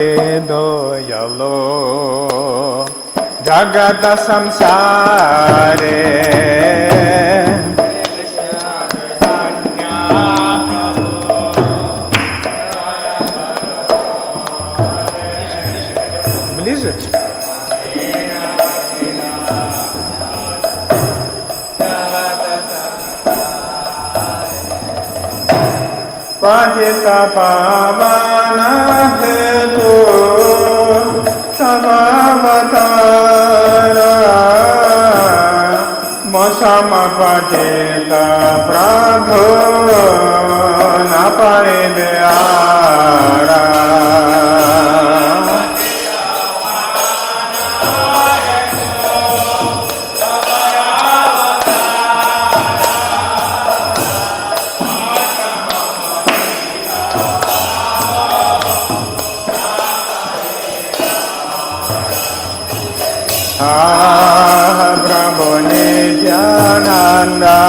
दोयलो जगत संसारे Ближе? Патита павана хету самаватара Мосама патита прабху напаридяра Prabhu Nityananda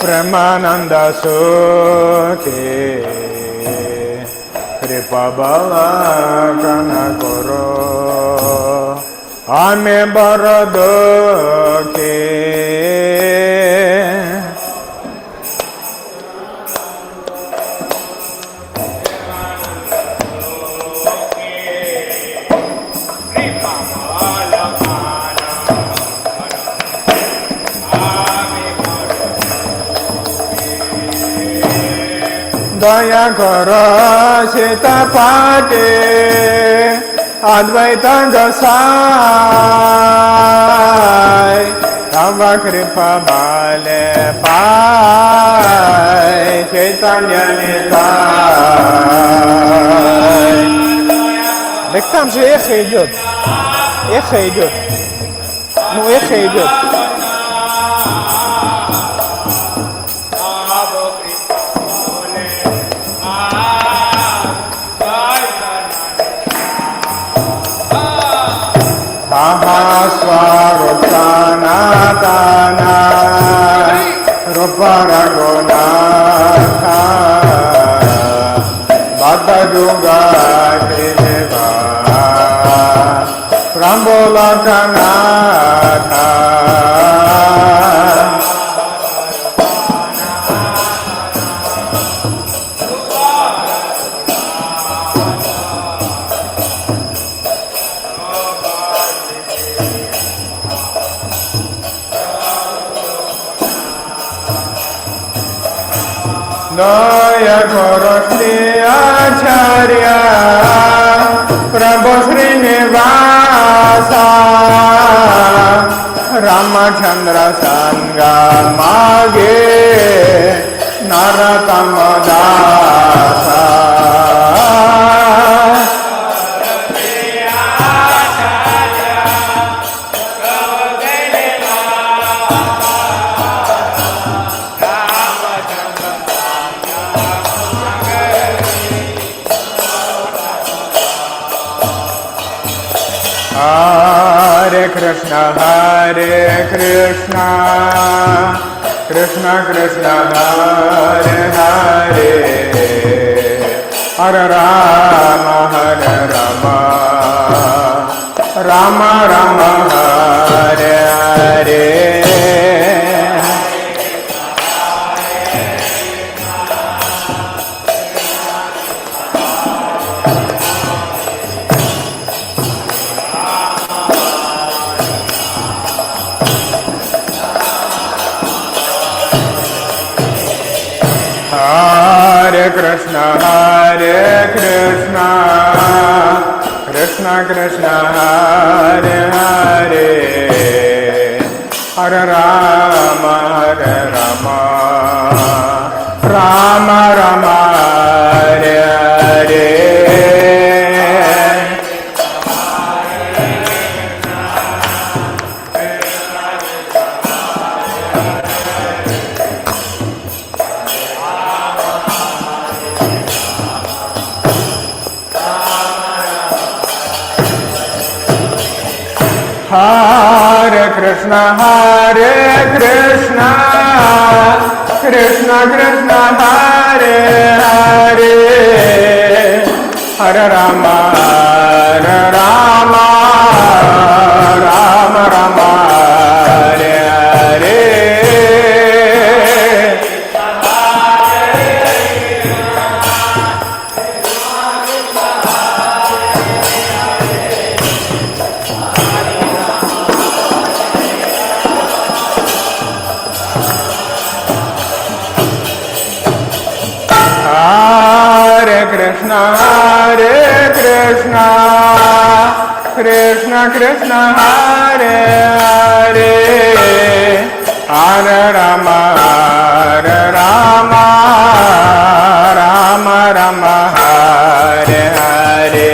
Premananda Suti Kripa Bala Kanakoro Ame Baradoki Daya karo sita pati Advaita dasai Tava kripa bale pai Chaitanya nitai Так там же эхо идет. Эхо идет. Ну, эхо идет. Сварупанатана Рупарагунатха Бхактадюга Тридева Прамболаканатха Daya Guru Shri Acharya Prabhu Srinivasa Ramachandra Sangha Mage Naratama Dasa Hare Krishna, Krishna Krishna, Hare Hare, Hare Rama, Rama Rama, Hare Hare. Hare Krishna, Krishna Krishna, Hare Hare, Hare Rama, Rama Rama, Hare Hare. Hare Krishna, Krishna Krishna, Hare Hare, Hare Rama, Hare Rama, Rama Rama, Hare Hare. Hare Krishna, Krishna Krishna, Hare Hare, Hare Rama, Hare Rama, Rama Rama, Hare Hare.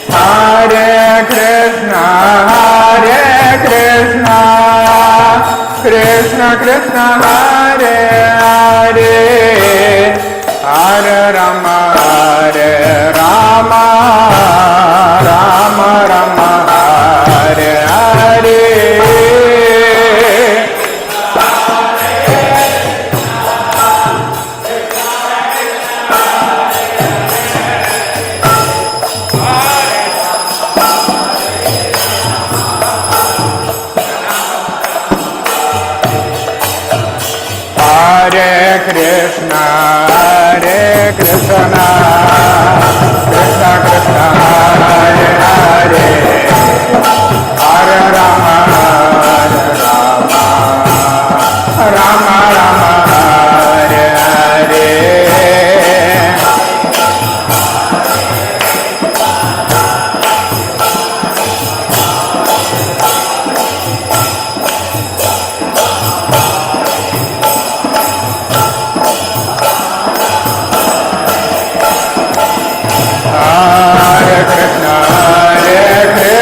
Hare Krishna, Krishna Krishna, Hare Hare, Hare Rama, Hare Rama, Rama Rama, Hare Hare. Hare Krishna, Krishna Krishna, Hare Hare, Hare Rama, Hare Rama, Rama Rama, Hare Hare. Hare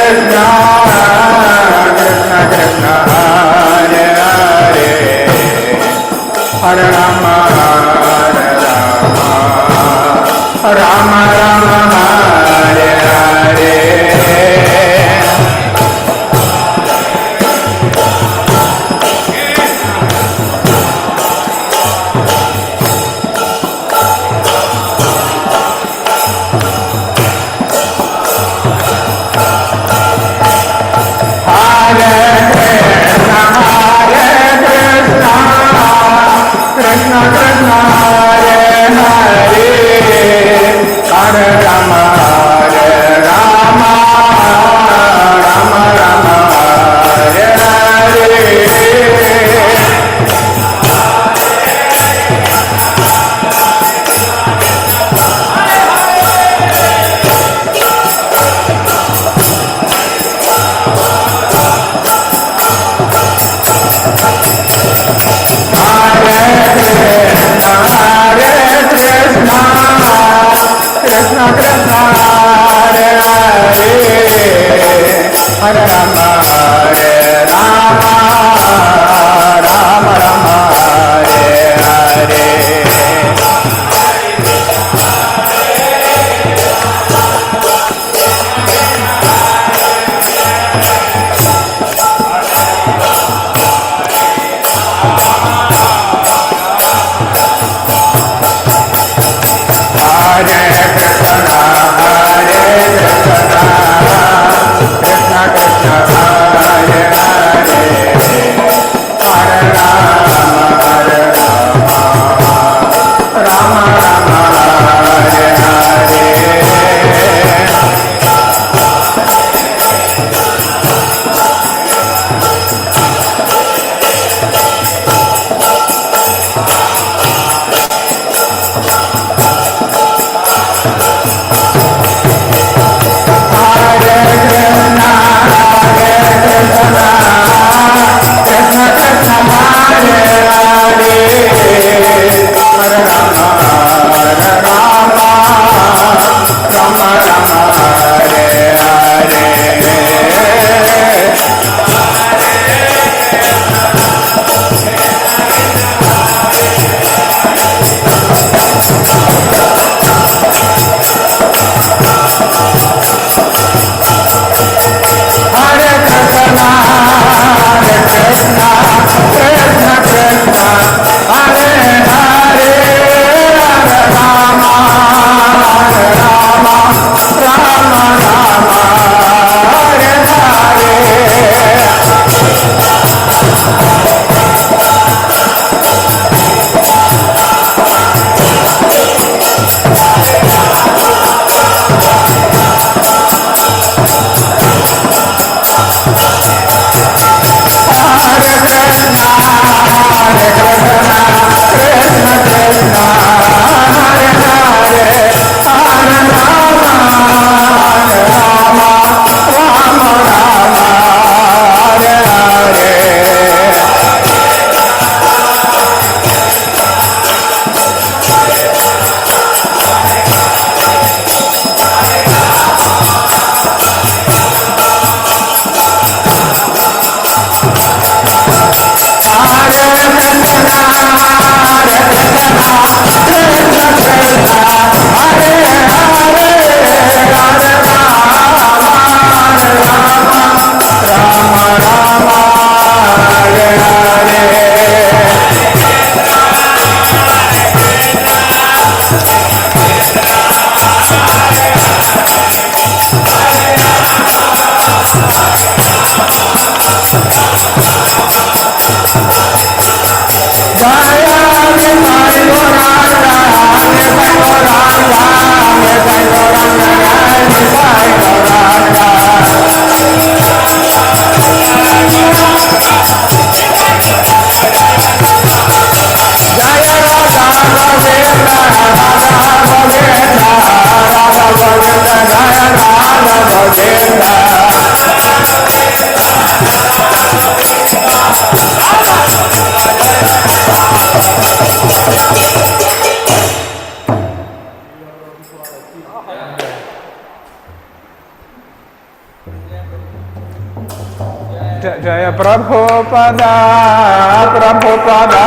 Krishna, Krishna Krishna, Hare Hare, Hare Rama, Hare Rama, Rama Rama, Hare Hare. Krishna Krishna, Hare Hare, Hare Rama, Hare Rama, Rama Rama, Hare Hare. Krishna Krishna, Hare Hare, Hare Rama, Hare Rama, Rama Rama, Hare Hare. Hare Krishna, Krishna Krishna, Hare Hare, Hare Rama, Hare Rama, Rama Rama, Hare Hare. Jaya Prabhupada, Prabhupada,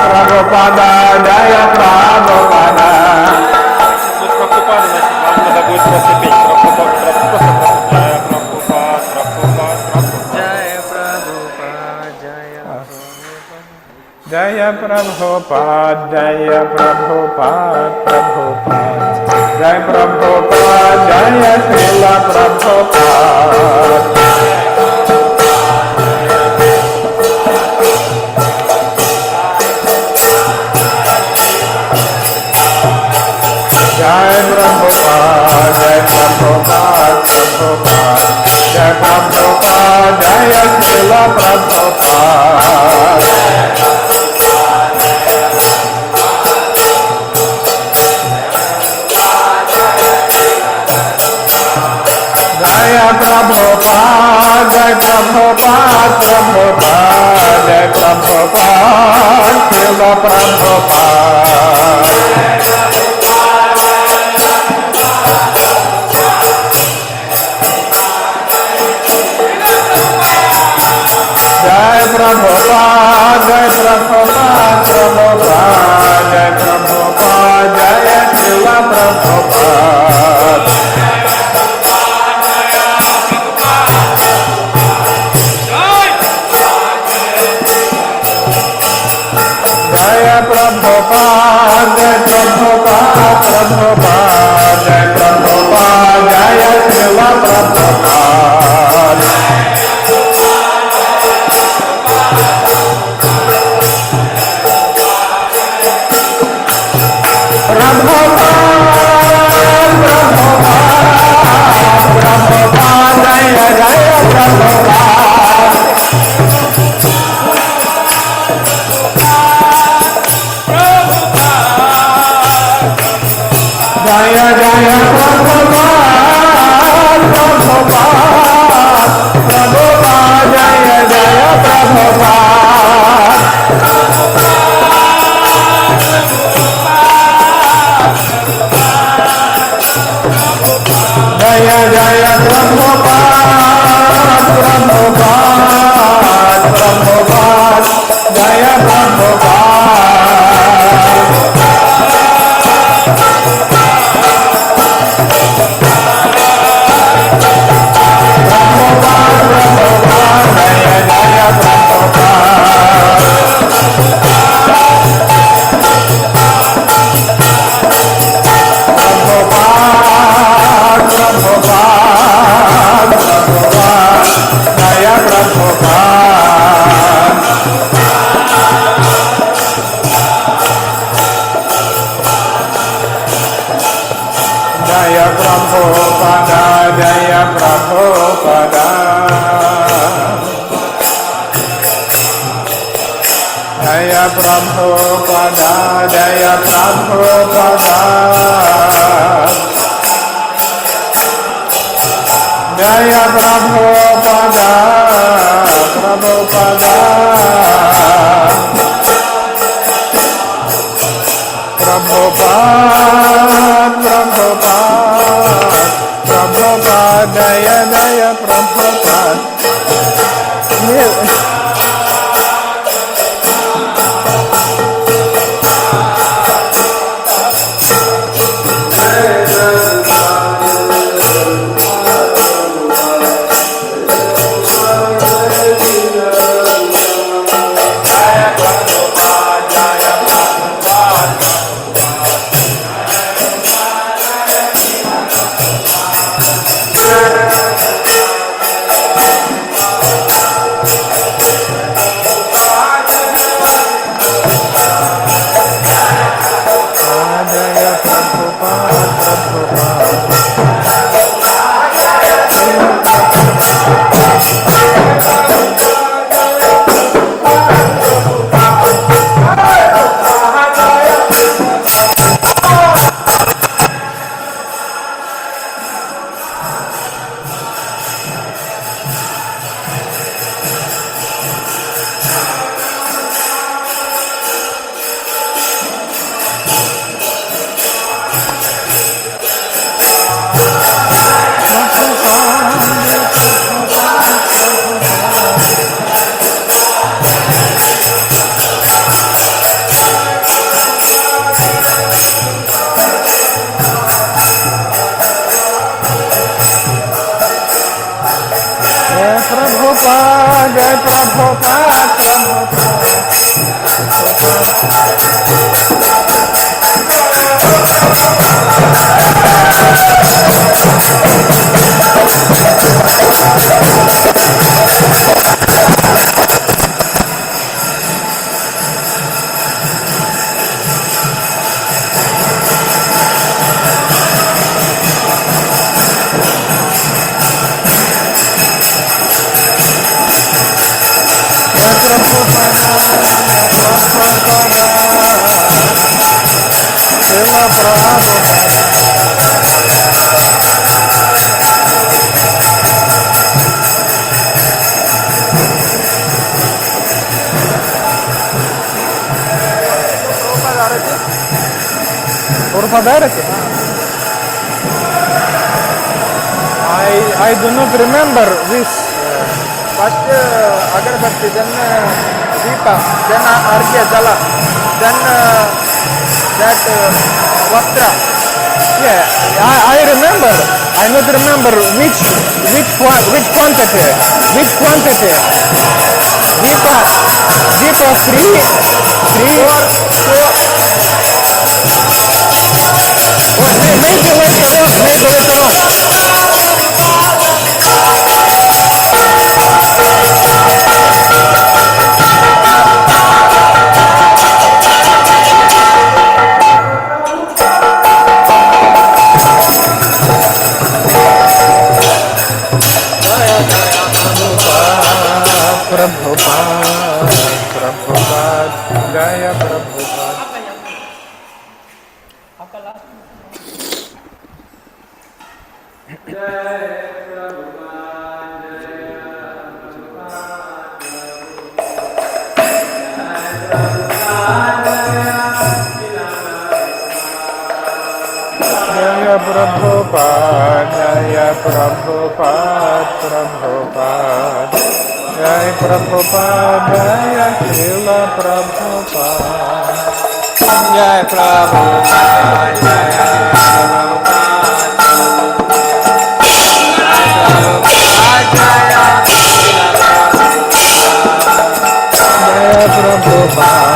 Prabhupada, Jaya Prabhupada. Прабхупада, значит, вам надо будет просто петь. Прабхупада, Jaya Prabhupada, Jaya Prabhupada, Jaya Prabhupada. Jaya Prabhupada, Jaya Prabhupada, Prabhupada. Jaya Prabhupada, Jaya Srila Prabhupada. Jai Prabhupada, Jai Prabhupada, Prabhupada, Jai Prabhupada, Jaya Srila Prabhupada. Jaya Prabhupada, Jai Prabhupada, Prabhupada, Jai Prabhupada, Srila Prabhupada. Jai Prabhupada, Jai Prabhupada, Prabhupada, Jai Prabhupada, Jaya Srila Prabhupada. Jaya Prabhupada, Jai Prabhupada, Prabhupada, Jai Prabhupada, Jaya Srila Prabhupada. Jaya Jaya Prabhupada, Prabhupada, Prabhupada, Jaya Jaya Prabhupada. Jaya Jaya Prabhupada, Prabhupada, Prabhupada, Jaya Prabhupada. Jaya Prabhupada, Jaya Prabhupada. Jaya Prabhupada, Jaya Prabhupada. Jaya Prabhupada, Prabhupada. Prabhupada, Prabhupada, Prabhupada, Jaya Jaya Prabhupada. Prabhupada, Prabhupada. Por подарки? I do not remember this. First agarbatti, then deepa, then arghya jala, then that vastra. Yeah, I remember. I not remember which quantity. Which quantity? Deepa three. Maybe later on. Prabhupada, Jaya Prabhupada. Jaya Prabhupada, Jaya Prabhupada, Prabhupada. Jai Prabhupada, Jaya Srila Prabhupada. Jai Prabhupada, Jai Jaya Prabhupada.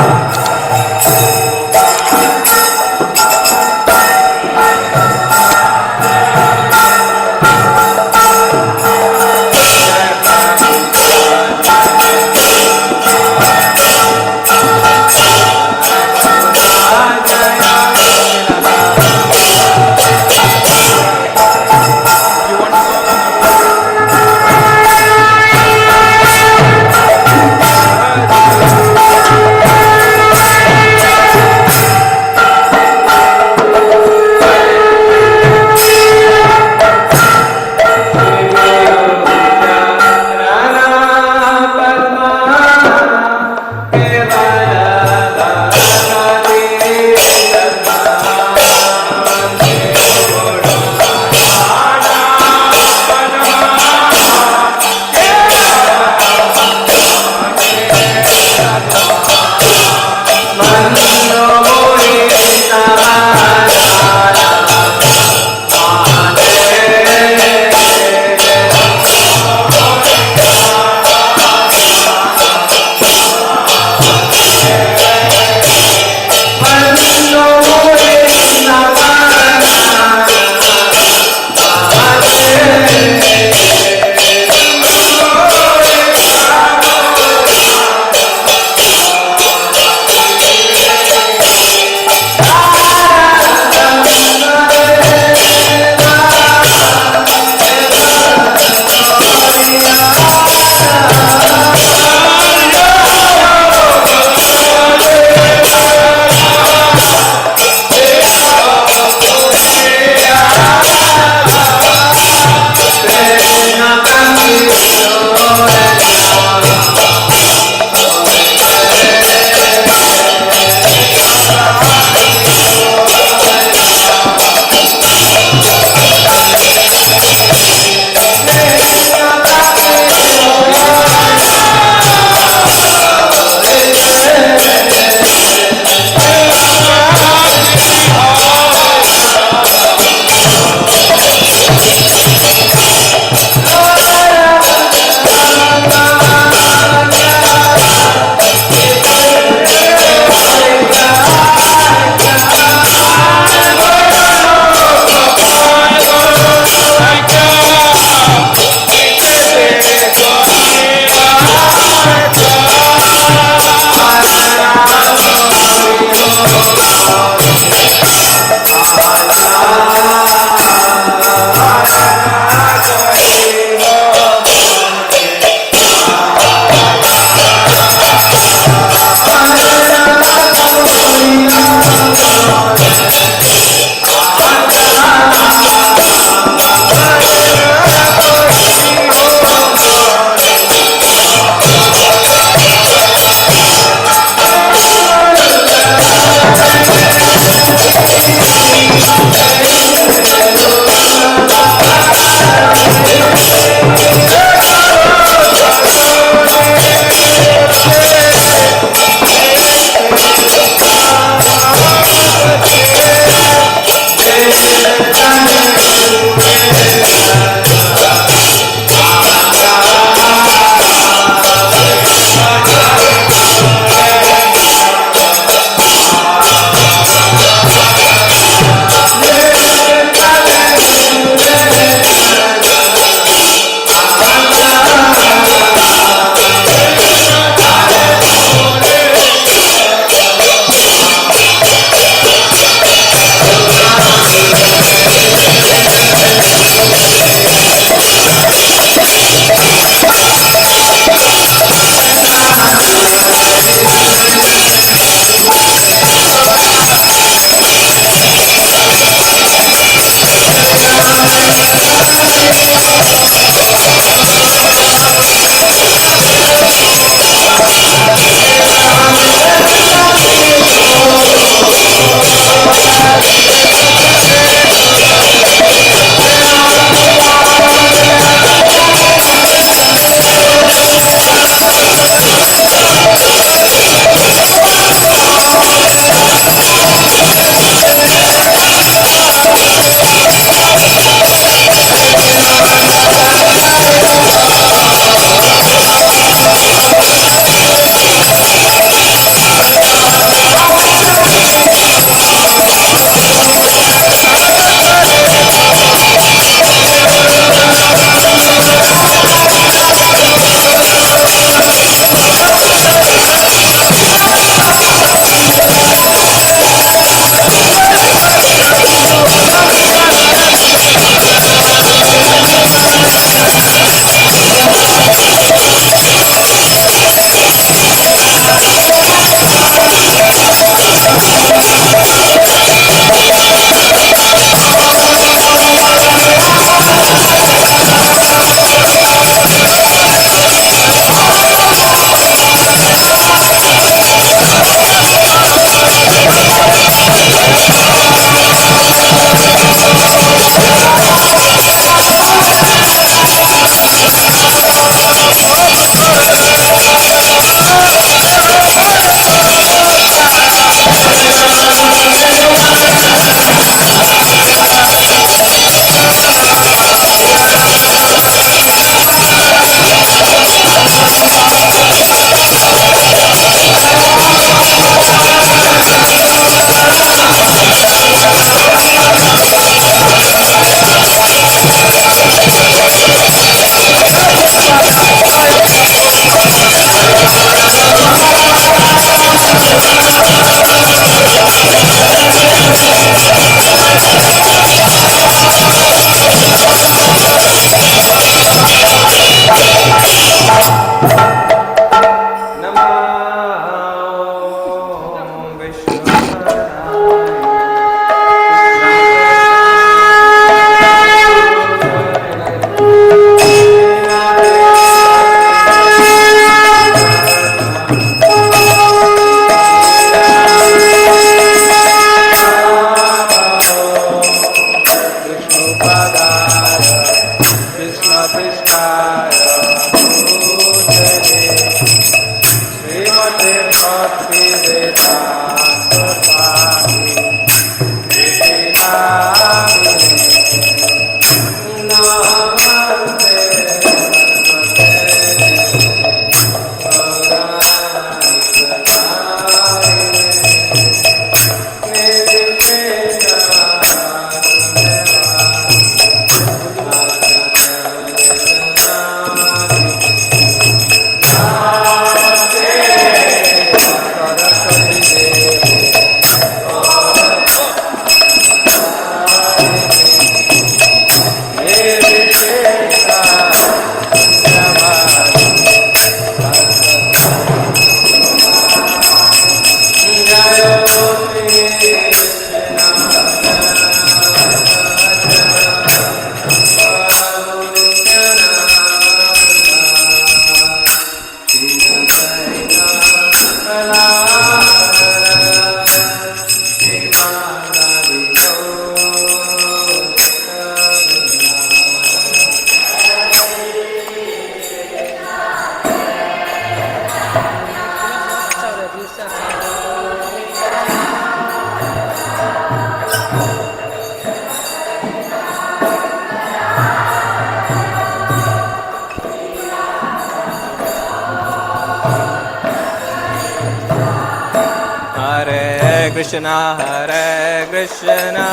Krishna Hare Krishna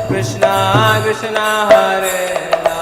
Krishna Krishna Hare Hare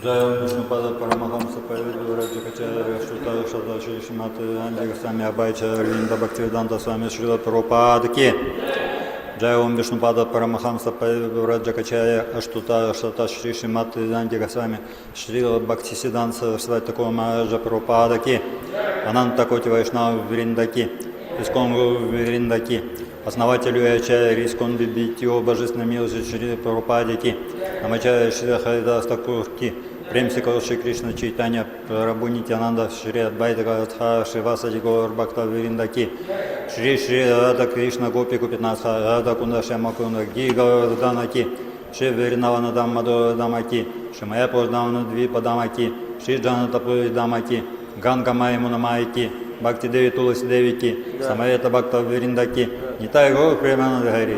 Hare Rama Rama Rama Hare Hare Krishna Bhaktivedanta Swami Srila Prabhupada ki Jai Om Vishnupada Paramahamsa Parivrajjakacharya Ashtuta Ashtata Shri Srimati Vedanta Goswami Srila Bhaktisiddhanta Saraswati Thakur Maharaja Prabhupada ki Ананта Коти Вайшнава Вриндаки, Искон Вриндаки, основателю Ачарьи Искон Бибитио Божественной милости Шри Прабхупаде ки, Намачарья Шри Харидас Такур ки, Премсикал Шри Кришна Чайтанья Прабху Нитьянанда Шри Адвайта Радха Шри Васади Гаур Бхакта Вриндаки, Шри Шри Рада Кришна Гопи Купитнаса Рада Кунда Шема Кунда Ги Гавардана Ки Шри Веринавана Даммадо Дамаки Шимая Пождавана Двипа Дамаки Шри Джана Тапури Дамаки Ганга Маймуна Майки Бхакти Деви Туласи Девики Самаета Бхакта Вериндаки Нитай Гор Премана Дхари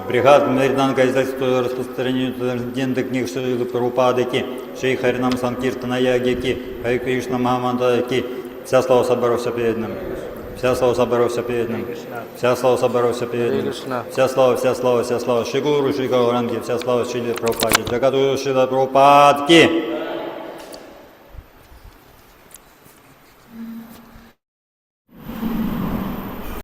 Бригад Мерданка издательство распространения книг Шри Прабхупадыки Шри Харинам Санкиртана Ягики Хари Кришна Махамандаки. Вся слава соборовся перед ним. Вся слава соборовся перед ним. Вся слава соборовся перед ним. Вся слава, вся слава, вся слава. Шри Гуру, Шри Гауранги, вся слава Шри Прабхупаде. Джагадгуру Шри Прабхупадки.